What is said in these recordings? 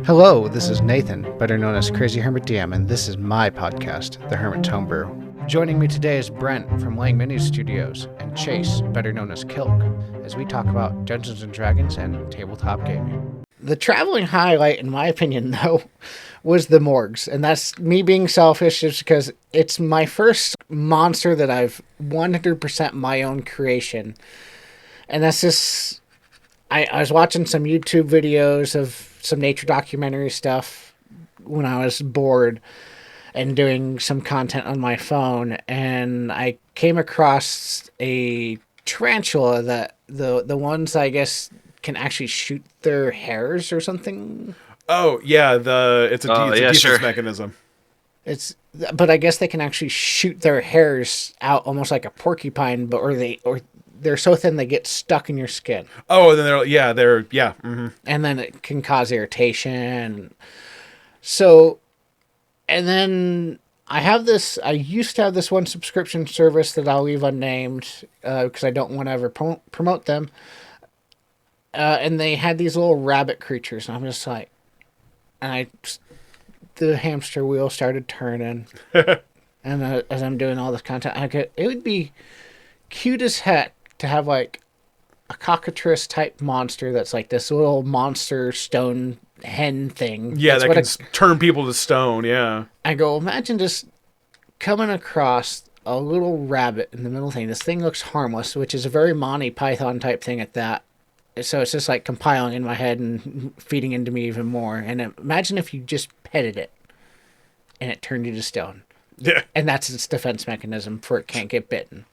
Hello, this is Nathan, better known as CrazyhermitDM, and this is my podcast, The Hermit Homebrew. Joining me today is Brent from Lang Mini Studios, and Chase, better known as Kilk, as we talk about Dungeons & Dragons and tabletop gaming. The traveling highlight, in my opinion, though, was the morgues, and that's me being selfish just because it's my first monster that I've 100% my own creation. And that's just... I was watching some YouTube videos of some nature documentary stuff when I was bored and doing some content on my phone, and I came across a tarantula that the ones I guess can actually shoot their hairs or something. Oh yeah, it's a defense sure. mechanism. But I guess they can actually shoot their hairs out almost like a porcupine, but or they're so thin they get stuck in your skin. Oh, then they're mm-hmm. And then it can cause irritation. So, and then I used to have this one subscription service that I'll leave unnamed because I don't want to ever promote them. And they had these little rabbit creatures, and I'm just like, the hamster wheel started turning. And as I'm doing all this content, it would be cute as heck to have like a cockatrice type monster that's like this little monster stone hen thing. Yeah, that can turn people to stone, yeah. I go, imagine just coming across a little rabbit in the middle thing. This thing looks harmless, which is a very Monty Python type thing at that. So it's just like compiling in my head and feeding into me even more. And imagine if you just petted it and it turned you to stone. Yeah. And that's its defense mechanism for it can't get bitten.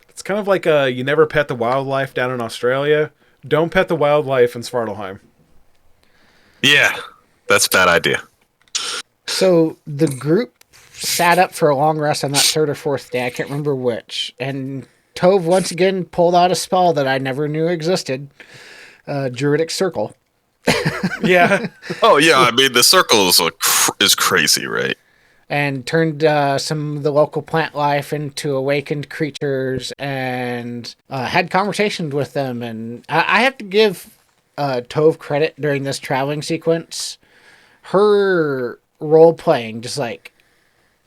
It's kind of like you never pet the wildlife down in Australia. Don't pet the wildlife in Svartalheim. Yeah, that's a bad idea. So the group sat up for a long rest on that third or fourth day. I can't remember which. And Tove once again pulled out a spell that I never knew existed. Druidic Circle. Yeah. Oh, yeah, I mean, the circle is crazy, right? And turned some of the local plant life into awakened creatures and had conversations with them. And I have to give Tove credit during this traveling sequence. Her role-playing just, like,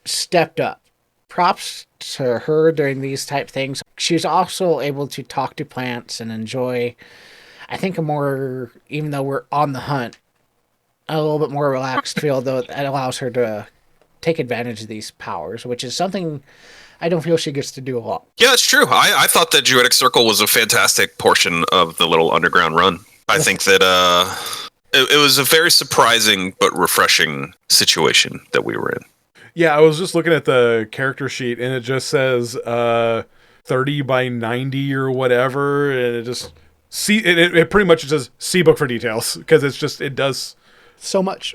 stepped up. Props to her during these type things. She's also able to talk to plants and enjoy, I think, even though we're on the hunt, a little bit more relaxed feel, though it allows her to take advantage of these powers, which is something I don't feel she gets to do a lot. Yeah, it's true. I thought that Druidic Circle was a fantastic portion of the little underground run. I think that it was a very surprising but refreshing situation that we were in. Yeah, I was just looking at the character sheet, and it just says 30 by 90 or whatever, and it just... It pretty much says see book for details, because it does... So much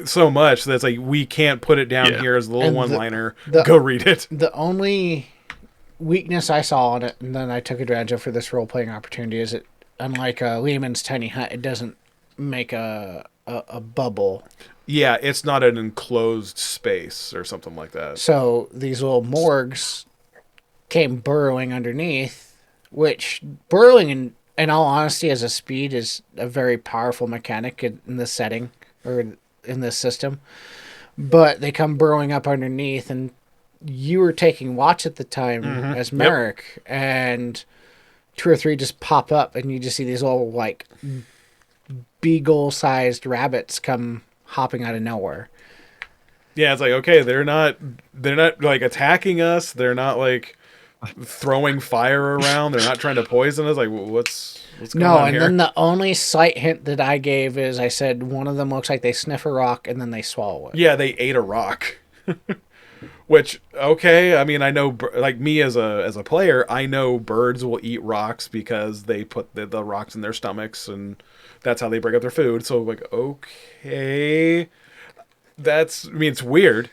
that's like we can't put it down here as a little one-liner. Go read it. The only weakness I saw on it, and then I took advantage of for this role-playing opportunity, is it, unlike Lehman's Tiny Hut, it doesn't make a bubble. Yeah, it's not an enclosed space or something like that. So these little morgues came burrowing underneath, which burrowing, in all honesty, as a speed, is a very powerful mechanic in this setting. Or in this system, but they come burrowing up underneath, and you were taking watch at the time as Merrick, and 2 or 3 just pop up, and you just see these little like beagle-sized rabbits come hopping out of nowhere. Yeah, it's like, okay, they're not like attacking us. They're not like throwing fire around. They're not trying to poison us. Like, what's going on here? Then the only slight hint that I gave is I said one of them looks like they sniff a rock and then they swallow it. Yeah, they ate a rock. Which, okay, I mean, I know, like me as a player, I know birds will eat rocks because they put the rocks in their stomachs, and that's how they break up their food. So, like, okay, it's weird.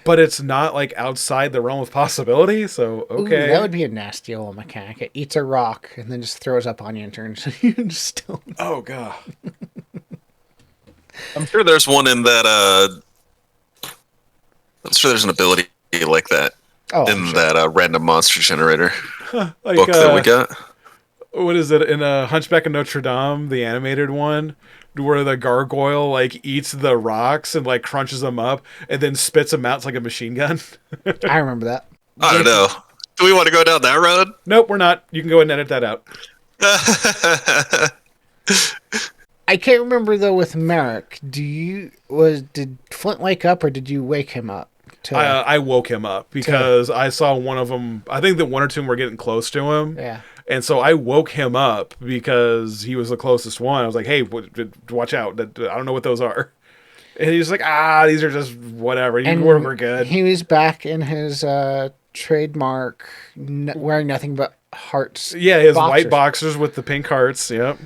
But it's not, like, outside the realm of possibility, so, okay. Ooh, that would be a nasty old mechanic. It eats a rock and then just throws up on you and turns you into stone. Oh, God. I'm sure there's one in that, I'm sure there's an ability like that in that random monster generator like, book that we got. what is it in a Hunchback of Notre Dame, the animated one, where the gargoyle like eats the rocks and like crunches them up and then spits them out. It's like a machine gun. I remember that. I don't know. Do we want to go down that road? Nope, we're not. You can go ahead and edit that out. I can't remember though with Merrick. Did Flint wake up or did you wake him up? I woke him up because I saw one of them. I think that one or two were getting close to him. Yeah. And so I woke him up because he was the closest one. I was like, hey, watch out. I don't know what those are. And he's like, these are just whatever. We're good. He was back in his trademark, wearing nothing but hearts. Yeah, his white boxers with the pink hearts. Yep.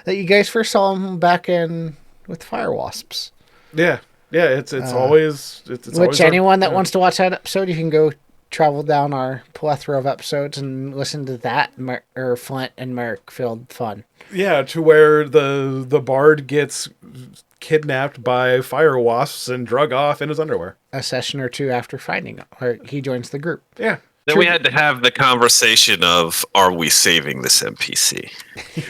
That you guys first saw him back in with Fire Wasps. Yeah. Yeah, it's always... It's which always anyone that wants to watch that episode, you can go travel down our plethora of episodes and listen to that, or Flint and Merrick filled fun. Yeah, to where the bard gets kidnapped by fire wasps and drug off in his underwear. A session or two after finding him, or he joins the group. Yeah. Then we had to have the conversation of, are we saving this NPC?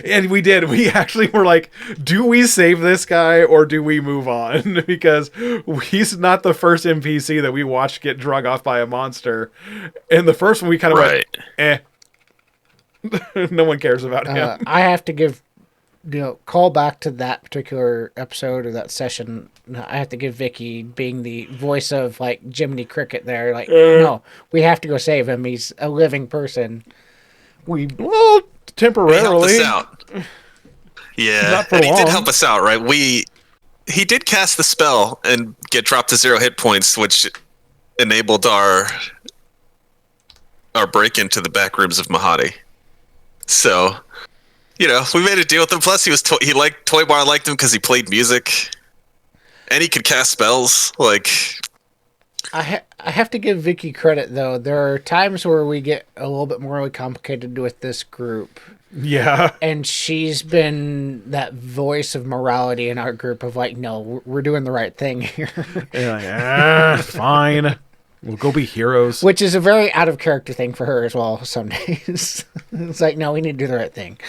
And we did. We actually were like, do we save this guy or do we move on? Because he's not the first NPC that we watched get drug off by a monster. And the first one we kind of went, no one cares about him. I have to give, call back to that particular episode or that session. I have to give Vicky, being the voice of like Jiminy Cricket there, like, no, we have to go save him. He's a living person. Well, temporarily. He helped us out. Yeah, and he did help us out, right? He did cast the spell and get dropped to 0 hit points, which enabled our break into the back rooms of Mahadi. So, we made a deal with him. Plus, he liked Toybar liked him because he played music. And he could cast spells, like... I have to give Vicky credit, though. There are times where we get a little bit more complicated with this group. Yeah. And she's been that voice of morality in our group of like, no, we're doing the right thing here. Like, fine. We'll go be heroes. Which is a very out-of-character thing for her as well some days. It's like, no, we need to do the right thing.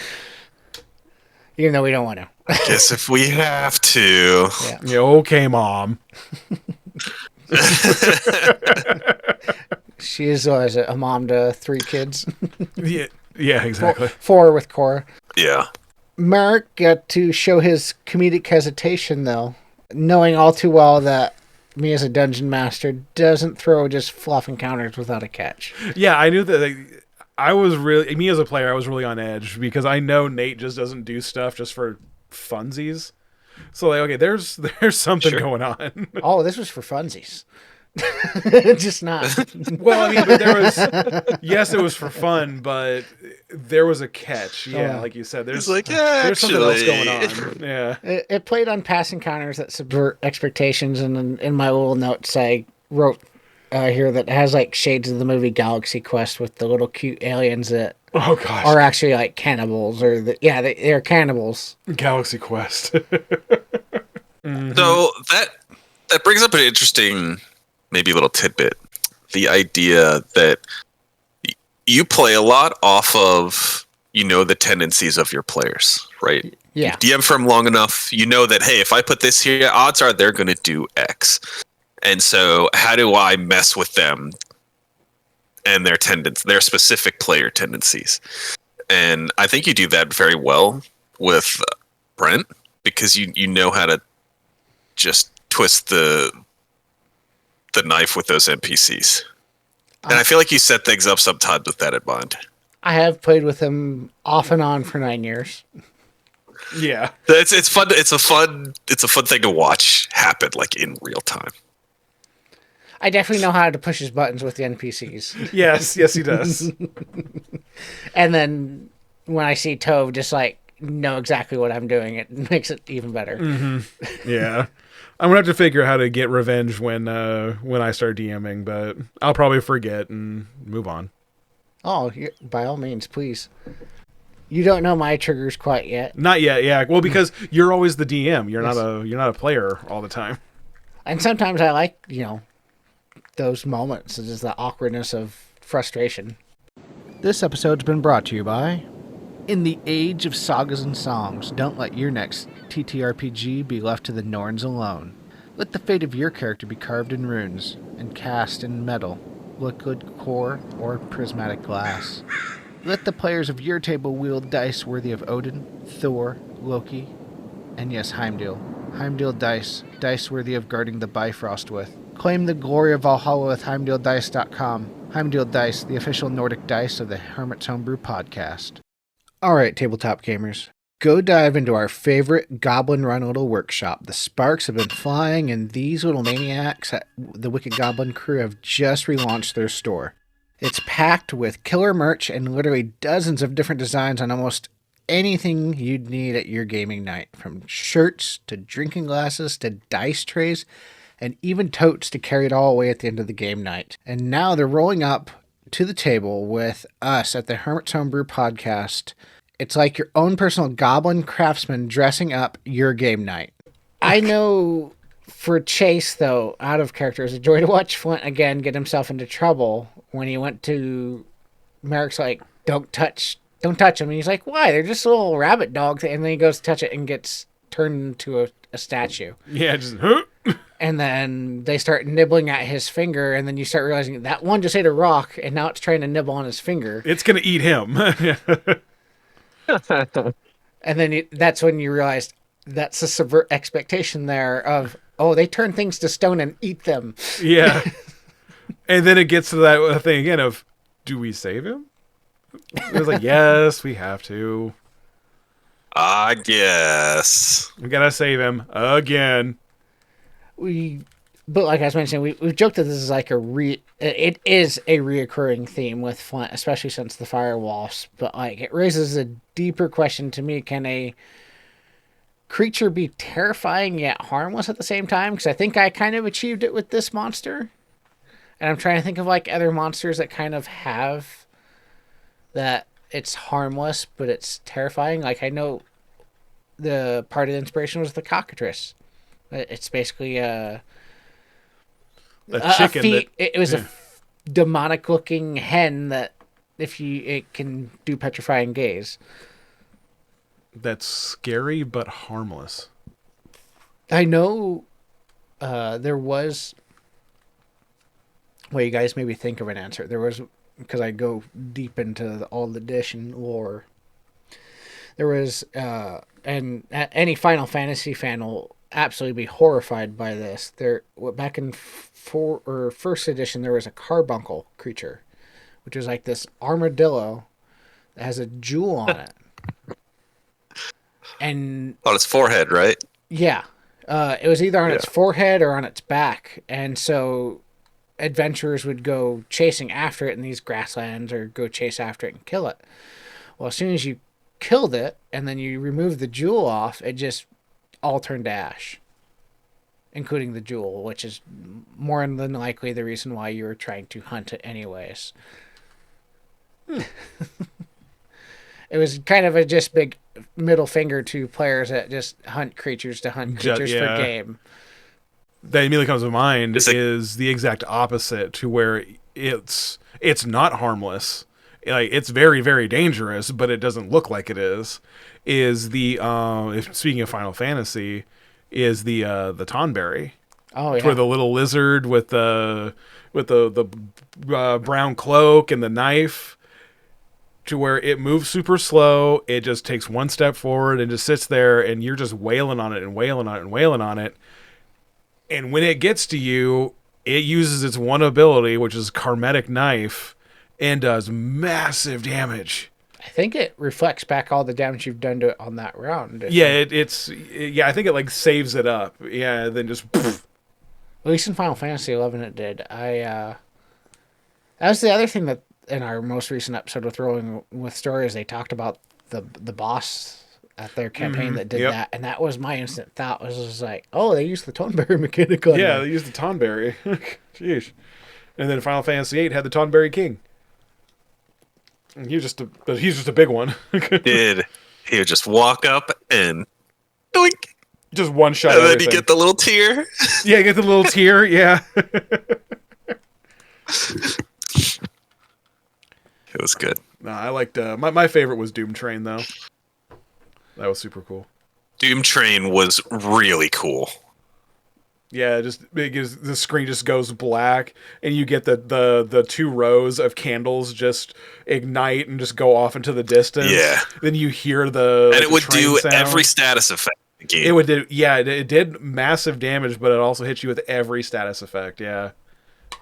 Even though we don't want to. I guess if we have to. Yeah, okay, Mom. She is a mom to 3 kids. Yeah, exactly. 4 with Cora. Yeah. Merrick got to show his comedic hesitation, though, knowing all too well that me as a dungeon master doesn't throw just fluff encounters without a catch. Yeah, I knew that... me as a player, I was really on edge because I know Nate just doesn't do stuff just for funsies. So like, okay, there's something going on. Oh, this was for funsies. Just not. Well, I mean, but there was, yes, it was for fun, but there was a catch. Yeah, like you said, there's something else going on. Yeah, it played on past encounters that subvert expectations, and in my little notes, I wrote here that has like shades of the movie Galaxy Quest with the little cute aliens that are actually like cannibals, or they're cannibals. Galaxy Quest. Mm-hmm. So that brings up an interesting, maybe little tidbit. The idea that you play a lot off of, the tendencies of your players, right? Yeah. You DM for them long enough, that, hey, if I put this here, odds are they're going to do X. And so how do I mess with them and their specific player tendencies? And I think you do that very well with Brent, because you know how to just twist the knife with those NPCs. And I feel like you set things up sometimes with that in mind. I have played with him off and on for 9 years. Yeah. It's fun. It's a fun thing to watch happen like in real time. I definitely know how to push his buttons with the NPCs. Yes, he does. And then when I see Tove just like know exactly what I'm doing, it makes it even better. Mm-hmm. Yeah. I'm gonna have to figure out how to get revenge when I start DMing, but I'll probably forget and move on. Oh, by all means, please. You don't know my triggers quite yet. Not yet, yeah. Well, because you're always the DM. You're not a player all the time. And sometimes I like, those moments. It's just the awkwardness of frustration. This episode's been brought to you by In the age of sagas and songs, don't let your next TTRPG be left to the Norns alone. Let the fate of your character be carved in runes and cast in metal, liquid core, or prismatic glass. Let the players of your table wield dice worthy of Odin, Thor, Loki, and yes, Heimdall. Heimdall dice, dice worthy of guarding the Bifrost with. Claim the glory of Valhalla with HeimdallDice.com. Heimdall Dice, the official Nordic dice of the Hermit's Homebrew podcast. Alright, tabletop gamers. Go dive into our favorite Goblin Run little workshop. The sparks have been flying, and these little maniacs at the Wicked Goblin crew have just relaunched their store. It's packed with killer merch and literally dozens of different designs on almost anything you'd need at your gaming night. From shirts to drinking glasses to dice trays and even totes to carry it all away at the end of the game night. And now they're rolling up to the table with us at the Hermit's Homebrew podcast. It's like your own personal goblin craftsman dressing up your game night. I know for Chase, though, out of character, it was a joy to watch Flint again get himself into trouble when he went to Merrick's like, don't touch him. And he's like, why? They're just little rabbit dogs. And then he goes to touch it and gets turned into a statue. Yeah, just... And then they start nibbling at his finger, and then you start realizing that one just ate a rock, and now it's trying to nibble on his finger. It's going to eat him. And then that's when you realize that's a subvert expectation there of, oh, they turn things to stone and eat them. Yeah. And then it gets to that thing again of, do we save him? It was like, yes, we have to. I guess. We got to save him again. But like I was mentioning, we've joked that this is like it is a reoccurring theme with Flint, especially since the fire wasps. But like it raises a deeper question to me: can a creature be terrifying yet harmless at the same time? Because I think I kind of achieved it with this monster, and I'm trying to think of like other monsters that kind of have that. It's harmless, but it's terrifying. Like I know the part of the inspiration was the cockatrice. It's basically a chicken. It was a demonic-looking hen that it can do petrifying gaze. That's scary but harmless. I know there was... Well, you guys maybe think of an answer. There was... Because I go deep into all the dish and lore. There was... and any Final Fantasy fan will absolutely be horrified by this. Back in first edition, there was a carbuncle creature, which was like this armadillo that has a jewel on it. And On its forehead, right? Yeah. It was either on its forehead or on its back. And so adventurers would go chasing after it in these grasslands or go chase after it and kill it. Well, as soon as you killed it and then you removed the jewel off, it just all turned to ash, including the jewel, which is more than likely the reason why you were trying to hunt it anyways. It was kind of a just big middle finger to players that just hunt creatures for game. That immediately comes to mind is the exact opposite, to where it's not harmless. Like it's very, very dangerous, but it doesn't look like it is. Is the speaking of Final Fantasy, is the Tonberry. Oh yeah. For the little lizard with the brown cloak and the knife, to where it moves super slow. It just takes one step forward and just sits there, and you're just wailing on it and wailing on it and wailing on it. And when it gets to you, it uses its one ability, which is Karmetic Knife, and does massive damage. I think it reflects back all the damage you've done to it on that round. Yeah, I think it like saves it up. Yeah, then just... At least in Final Fantasy 11 it did. That was the other thing that in our most recent episode with Rolling with Stories, they talked about the boss at their campaign that did that, and that was my instant thought, was just like, oh, they used the Tonberry mechanic on Yeah, they used the Tonberry. Jeez. And then Final Fantasy VIII had the Tonberry King. And he's just a big one. He would just walk up and doink. Just one shot. And then you get the little tear. Yeah, get the little tear. Yeah. It was good. No, I liked my favorite was Doom Train though. That was super cool. Doom Train was really cool. Yeah, just because the screen just goes black, and you get the 2 rows of candles just ignite and just go off into the distance. Yeah. Then you hear the And like, it the would train do sound. every status effect in the game. It would do, yeah. It did massive damage, but it also hit you with every status effect. Yeah,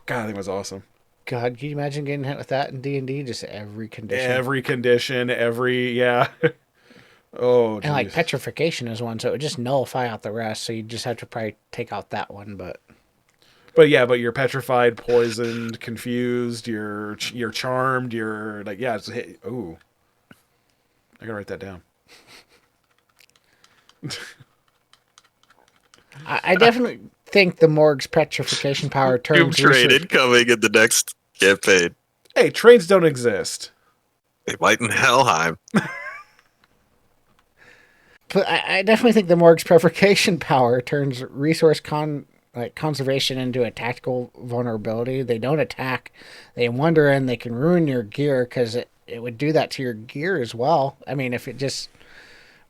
God, I think it was awesome. God, can you imagine getting hit with that in D&D? Just every condition. Every condition, yeah. Oh, and like geez. petrification is one, so it would just nullify out the rest. So you just have to probably take out that one. But you're petrified, poisoned, confused. You're charmed. You're like, yeah, it's hit. Ooh, I gotta write that down. I definitely think the Morg's petrification power Doom turns Train research. incoming in the next campaign. Hey, trains don't exist. They might in Helheim. But I definitely think the Morg's petrification power turns resource conservation into a tactical vulnerability. They don't attack. They wander in. They can ruin your gear because it would do that to your gear as well. I mean, if it just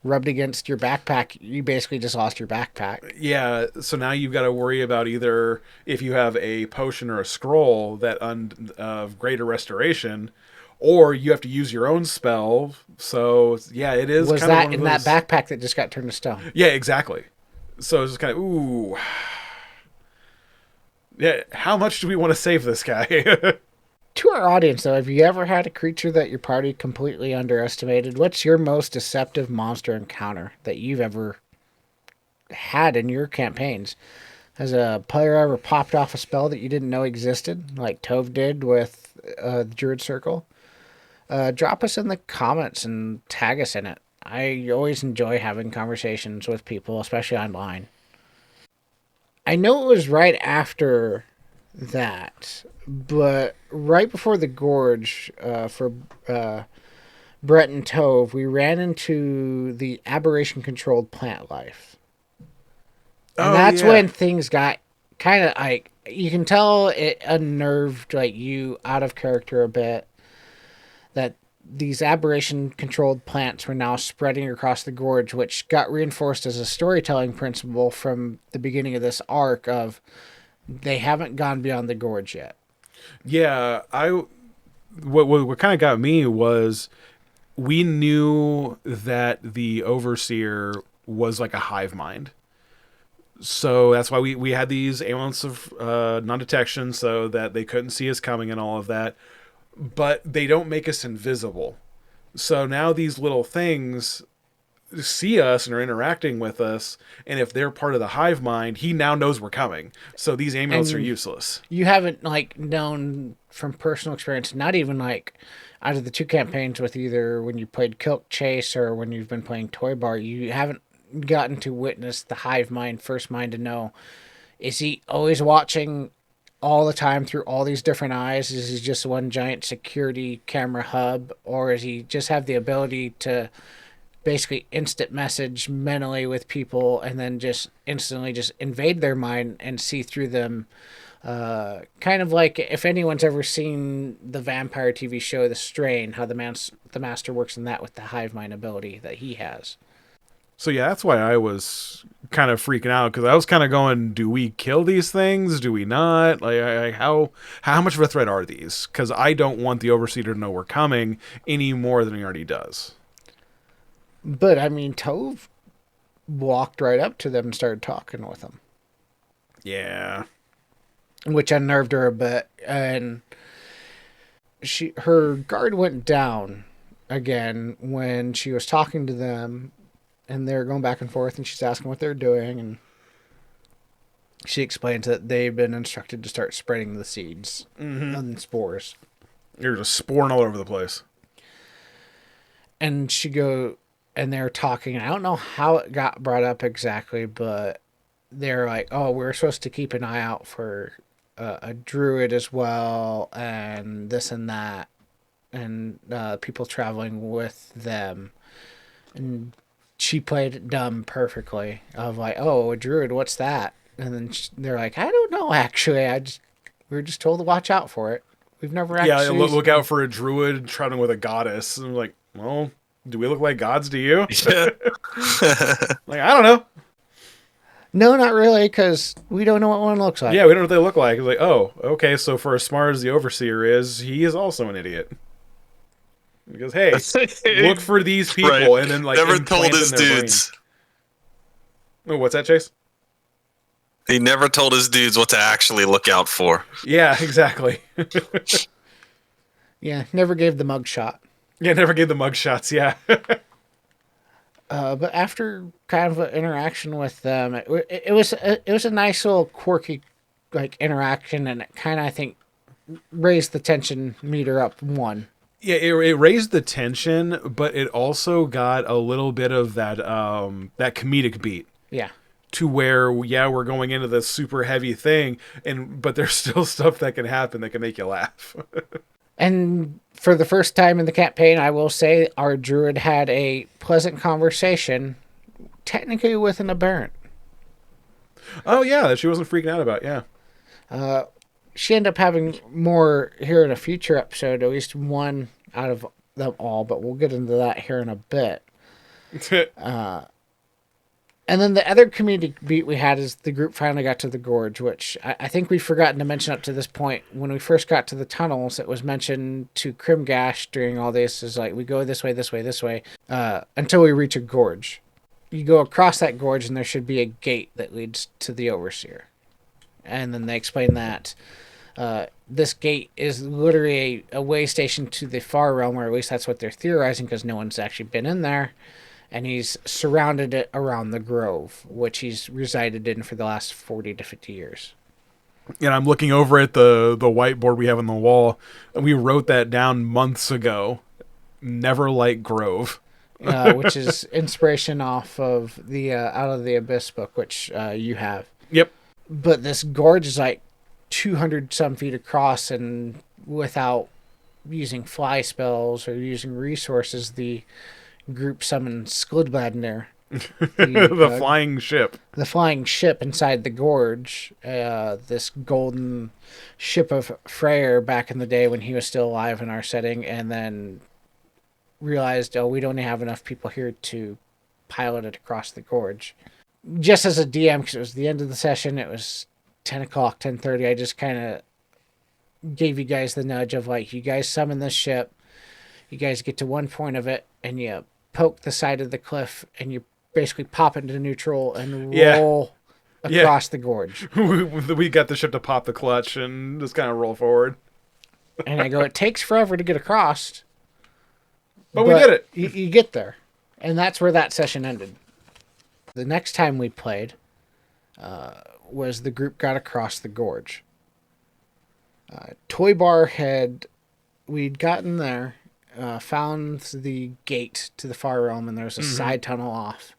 rubbed against your backpack, you basically just lost your backpack. Yeah, so now you've got to worry about either if you have a potion or a scroll that of greater restoration, or you have to use your own spell. So yeah, it is. Was kind of that one in of that those... backpack that just got turned to stone? Yeah, exactly. So it's just kind of ooh. Yeah, how much do we want to save this guy? To our audience, though, have you ever had a creature that your party completely underestimated? What's your most deceptive monster encounter that you've ever had in your campaigns? Has a player ever popped off a spell that you didn't know existed, like Tove did with the Druid Circle? Drop us in the comments and tag us in it. I always enjoy having conversations with people, especially online. I know it was right after that, but right before the Gorge, for Brett and Tove, we ran into the aberration-controlled plant life. And that's when things got kind of like, you can tell it unnerved like you out of character a bit, that these aberration-controlled plants were now spreading across the gorge, which got reinforced as a storytelling principle from the beginning of this arc of they haven't gone beyond the gorge yet. Yeah, what kind of got me was we knew that the overseer was like a hive mind. So that's why we had these amulets of non-detection so that they couldn't see us coming and all of that. But they don't make us invisible. So now these little things see us and are interacting with us, and if they're part of the hive mind, he now knows we're coming. So these amulets are useless. You haven't like known from personal experience, not even like out of the 2 campaigns with either when you played Kilk Chase or when you've been playing Toybar, you haven't gotten to witness the hive mind, first mind to know, is he always watching all the time through all these different eyes? Is he just one giant security camera hub, or does he just have the ability to basically instant message mentally with people and then just instantly just invade their mind and see through them? Kind of like if anyone's ever seen the vampire TV show The Strain, how the master works in that with the hive mind ability that he has. So yeah, that's why I was kind of freaking out, because I was kind of going, do we kill these things? Do we not? Like, how much of a threat are these? Because I don't want the Overseer to know we're coming any more than he already does. But, I mean, Tove walked right up to them and started talking with them. Yeah. Which unnerved her a bit. And her guard went down again when she was talking to them. And they're going back and forth, and she's asking what they're doing, and she explains that they've been instructed to start spreading the seeds and spores. You're just sporing all over the place. And and they're talking. I don't know how it got brought up exactly, but they're like, oh, we're supposed to keep an eye out for a druid as well, and this and that, and people traveling with them. And she played it dumb perfectly of like, oh, a druid, what's that? And then they're like, I don't know, actually. We were just told to watch out for it. We've never Yeah, actually... look out for a druid traveling with a goddess. And I'm like, well, do we look like gods to you? Yeah. Like, I don't know. No, not really, because we don't know what one looks like. Yeah, we don't know what they look like. It's like, oh, okay, so for as smart as the Overseer is, he is also an idiot. Because, hey, look for these people, Right. and then, like, never implant told in his their dudes. brain. Oh, what's that, Chase? He never told his dudes what to actually look out for. Yeah, exactly. Yeah, never gave the mug shot. Yeah, never gave the mugshots, yeah. But after kind of an interaction with them, it was a nice little quirky like interaction, and it kind of, I think, raised the tension meter up one. Yeah, it raised the tension, but it also got a little bit of that that comedic beat. Yeah. To where, yeah, we're going into this super heavy thing, but there's still stuff that can happen that can make you laugh. And for the first time in the campaign, I will say our druid had a pleasant conversation, technically with an aberrant. Oh, yeah, that she wasn't freaking out about, yeah. She ended up having more here in a future episode, at least one out of them all, but we'll get into that here in a bit. And then the other comedic beat we had is the group finally got to the gorge, which I think we've forgotten to mention up to this point. When we first got to the tunnels, it was mentioned to Crimgash during all this is like, we go this way, this way, this way, until we reach a gorge. You go across that gorge and there should be a gate that leads to the Overseer. And then they explain that this gate is literally a way station to the far realm, or at least that's what they're theorizing, because no one's actually been in there. And he's surrounded it around the grove, which he's resided in for the last 40 to 50 years. And I'm looking over at the whiteboard we have on the wall, and we wrote that down months ago. Never like Grove. Which is inspiration off of the Out of the Abyss book, which you have. Yep. But this gorge is like 200 some feet across, and without using fly spells or using resources, the group summoned Skludbladnir. The flying ship. The flying ship inside the gorge. This golden ship of Freyr back in the day when he was still alive in our setting, and then realized, we don't have enough people here to pilot it across the gorge. Just as a DM, because it was the end of the session, it was 10 o'clock, 10:30, I just kind of gave you guys the nudge of like, you guys summon this ship, you guys get to one point of it, and you poke the side of the cliff, and you basically pop into neutral and roll across the gorge. We got the ship to pop the clutch and just kind of roll forward. And I go, it takes forever to get across. But we did it. You get there. And that's where that session ended. The next time we played was the group got across the gorge. Toybar we'd gotten there, found the gate to the far realm, and there was a side tunnel off.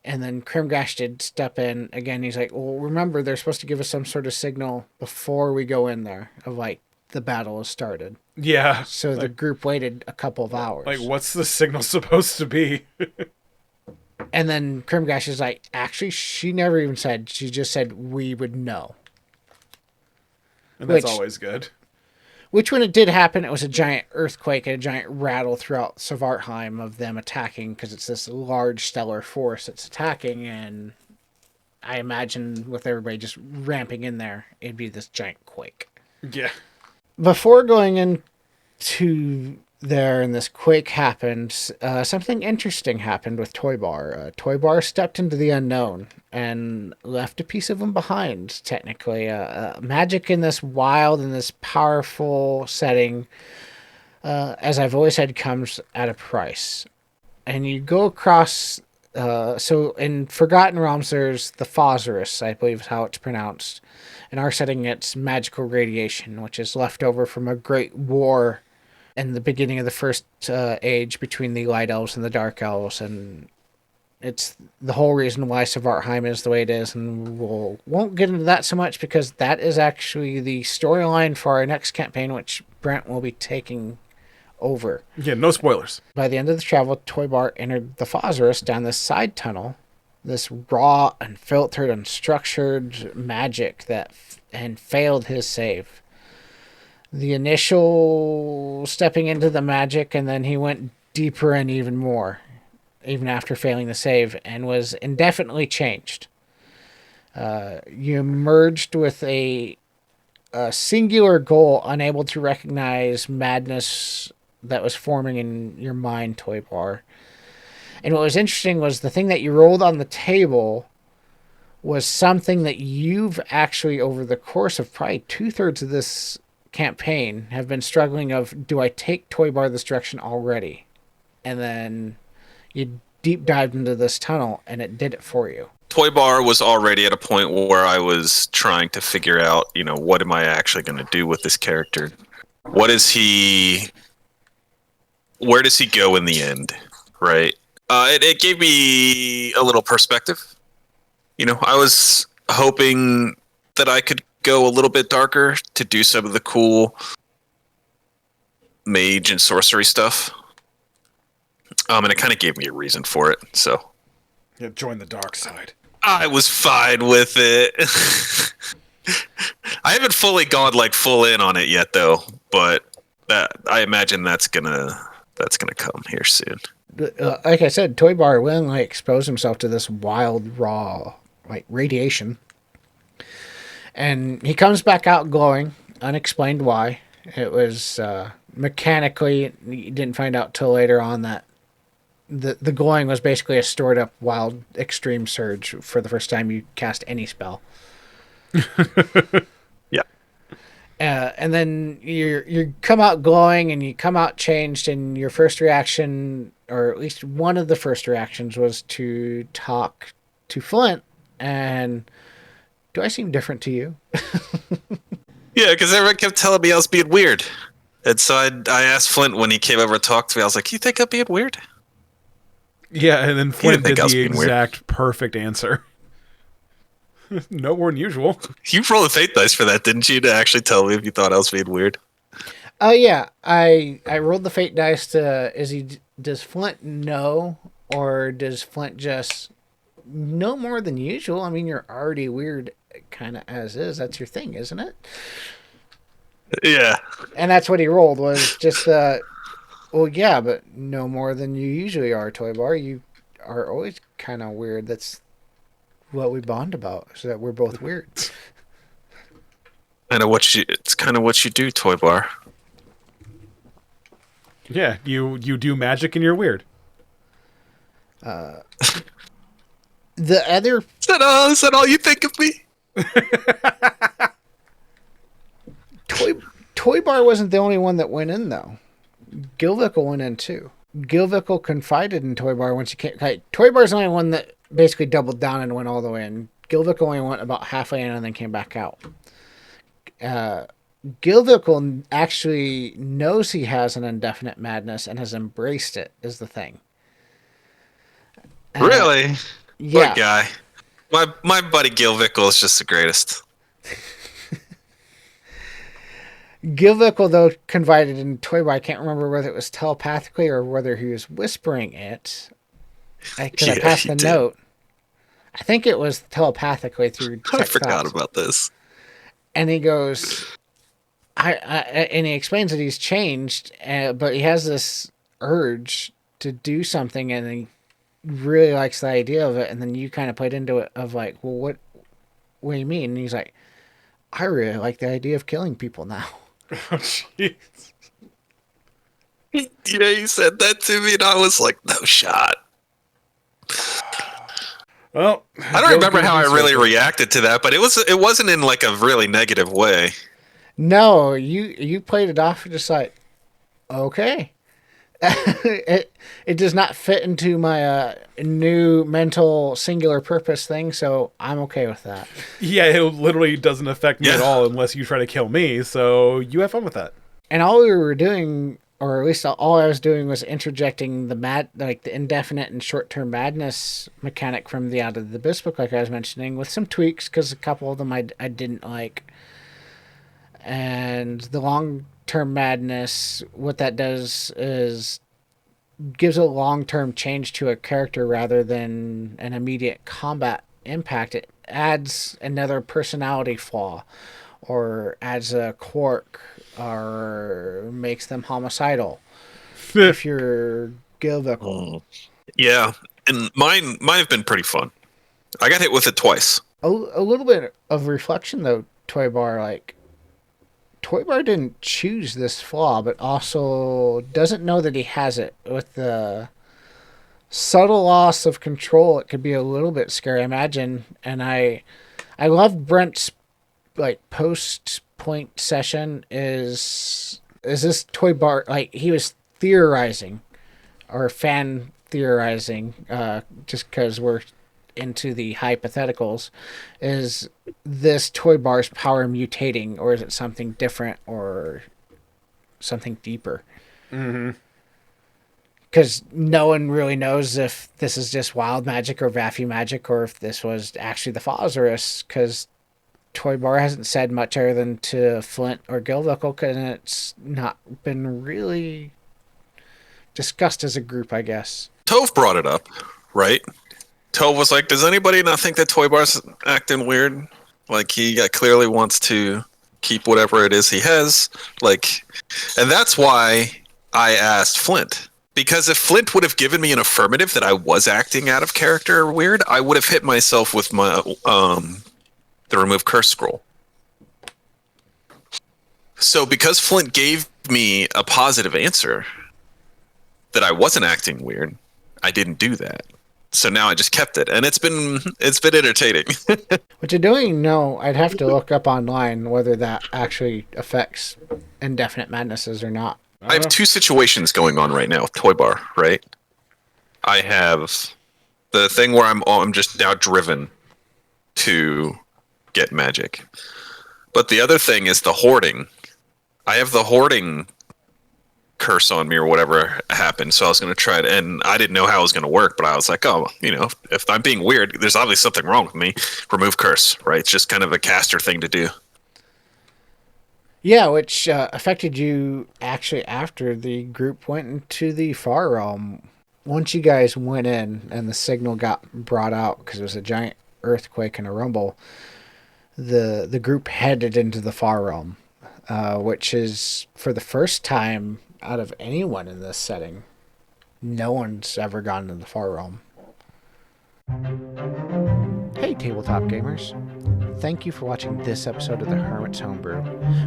And then Crimgash did step in again. He's like, well, remember, they're supposed to give us some sort of signal before we go in there of like, the battle has started. Yeah. So the group waited a couple of hours. Like, what's the signal supposed to be? And then Crimgash is like, actually, she never even said. She just said we would know. And that's always good. Which, when it did happen, it was a giant earthquake and a giant rattle throughout Svartalheim of them attacking, because it's this large stellar force that's attacking, and I imagine with everybody just ramping in there, it'd be this giant quake. Yeah. Before going into there and this quake happened, something interesting happened with Toybar. Toybar stepped into the unknown and left a piece of him behind, technically. Magic in this wild and this powerful setting, as I've always said, comes at a price. And you go across... so in Forgotten Realms, there's the Sorcerer, I believe is how it's pronounced. In our setting, it's magical radiation, which is left over from a great war in the beginning of the first age between the Light Elves and the Dark Elves, and it's the whole reason why Svartalheim is the way it is, and won't get into that so much because that is actually the storyline for our next campaign, which Brent will be taking over. Yeah, no spoilers. By the end of the travel, Toybar entered the Sorcerer down this side tunnel, this raw, unfiltered, unstructured magic and failed his save. the initial stepping into the magic, and then he went deeper in even more, even after failing the save, and was indefinitely changed. You emerged with a singular goal, unable to recognize madness that was forming in your mind, Toybar. And what was interesting was the thing that you rolled on the table was something that you've actually, over the course of probably 2/3 of this campaign, have been struggling of, do I take Toybar this direction already? And then you deep dived into this tunnel, and it did it for you. Toybar was already at a point where I was trying to figure out, what am I actually going to do with this character? Where does he go in the end, right? It gave me a little perspective. I was hoping that I could go a little bit darker to do some of the cool mage and sorcery stuff. And it kind of gave me a reason for it, so. Yeah, join the dark side. I was fine with it. I haven't fully gone full in on it yet, though. But I imagine that's gonna come here soon. Like I said, Toybar willingly exposed himself to this wild, raw, radiation, and he comes back out glowing, unexplained why. It was mechanically. You didn't find out till later on that the glowing was basically a stored up wild extreme surge for the first time you cast any spell. Yeah. And then you come out glowing and you come out changed, and your first reaction, or at least one of the first reactions, was to talk to Flint. And do I seem different to you? Yeah, because everyone kept telling me I was being weird. And so I asked Flint when he came over to talk to me, I was like, you think I'm being weird? Yeah, and then Flint did the exact weird. Perfect answer. No more than usual. You rolled a fate dice for that, didn't you, to actually tell me if you thought I was being weird? Oh, yeah. I rolled the fate dice to, does Flint know, or does Flint just know more than usual? I mean, you're already weird kind of as is. That's your thing, isn't it? Yeah. And that's what he rolled, was just, well, yeah, but no more than you usually are, Toybar. You are always kind of weird. That's what we bond about, so that we're both weird. It's kind of what you do, Toybar. Yeah, you do magic and you're weird. The other... Is that all you think of me? Toybar wasn't the only one that went in, though. Gilvickle went in, too. Gilvickle confided in Toybar when she came... Toybar's the only one that basically doubled down and went all the way in. Gilvickle only went about halfway in and then came back out. Gilvickle actually knows he has an indefinite madness and has embraced it, is the thing. Really? Yeah. What guy? My buddy Gilvickle is just the greatest. Gilvickle, though, confided in Toybar. I can't remember whether it was telepathically or whether he was whispering it. Because I passed the note. I think it was telepathically through I forgot about this. And he goes... and he explains that he's changed, but he has this urge to do something, and he really likes the idea of it. And then you kind of played into it of well, what do you mean? And he's like, I really like the idea of killing people now. Oh, jeez. Yeah, he said that to me, and I was like, no shot. Well, I don't remember how I really reacted to that, but it wasn't in a really negative way. No, you played it off just okay. It does not fit into my new mental singular purpose thing, so I'm okay with that. Yeah, it literally doesn't affect me at all unless you try to kill me, so you have fun with that. And all we were doing, or at least all I was doing, was interjecting the indefinite and short-term madness mechanic from the Out of the Abyss book, like I was mentioning, with some tweaks, because a couple of them I didn't like. And the long-term madness, what that does is gives a long-term change to a character rather than an immediate combat impact. It adds another personality flaw, or adds a quirk, or makes them homicidal. If you're Gilvical. Yeah, and mine have been pretty fun. I got hit with it twice. A little bit of reflection, though, Toybar, like, Toybar didn't choose this flaw, but also doesn't know that he has it. With the subtle loss of control, it could be a little bit scary, I imagine. And I love Brent's, like, post-point session is this Toybar, like, he was theorizing, or fan theorizing, just because we're into the hypotheticals. Is this Toybar's power mutating, or is it something different, or something deeper? Because no one really knows if this is just wild magic or Vaffy magic, or if this was actually the Sorceress, because Toybar hasn't said much other than to Flint or Gilvical, and it's not been really discussed as a group, I guess. Tove brought it up, right? Tove was like, does anybody not think that Toybar's acting weird? Like, he clearly wants to keep whatever it is he has. Like, and that's why I asked Flint. Because if Flint would have given me an affirmative that I was acting out of character or weird, I would have hit myself with my the remove curse scroll. So because Flint gave me a positive answer that I wasn't acting weird, I didn't do that. So now I just kept it, and it's been entertaining. What you're doing, no, I'd have to look up online whether that actually affects indefinite madnesses or not. I have two situations going on right now with Toybar, right? I have the thing where I'm just now driven to get magic. But the other thing is the hoarding. I have the hoarding curse on me or whatever happened, so I was going to try it, and I didn't know how it was going to work, but I was like, oh, you know, if I'm being weird, there's obviously something wrong with me. Remove curse, right? It's just kind of a caster thing to do. Yeah, which affected you actually after the group went into the Far Realm. Once you guys went in and the signal got brought out, because it was a giant earthquake and a rumble, the group headed into the Far Realm, which is, for the first time out of anyone in this setting, no one's ever gone to the Far Realm. Hey, tabletop gamers. Thank you for watching this episode of the Hermit's Homebrew.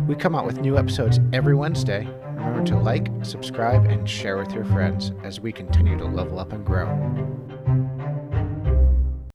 We come out with new episodes every Wednesday. Remember to like, subscribe, and share with your friends as we continue to level up and grow.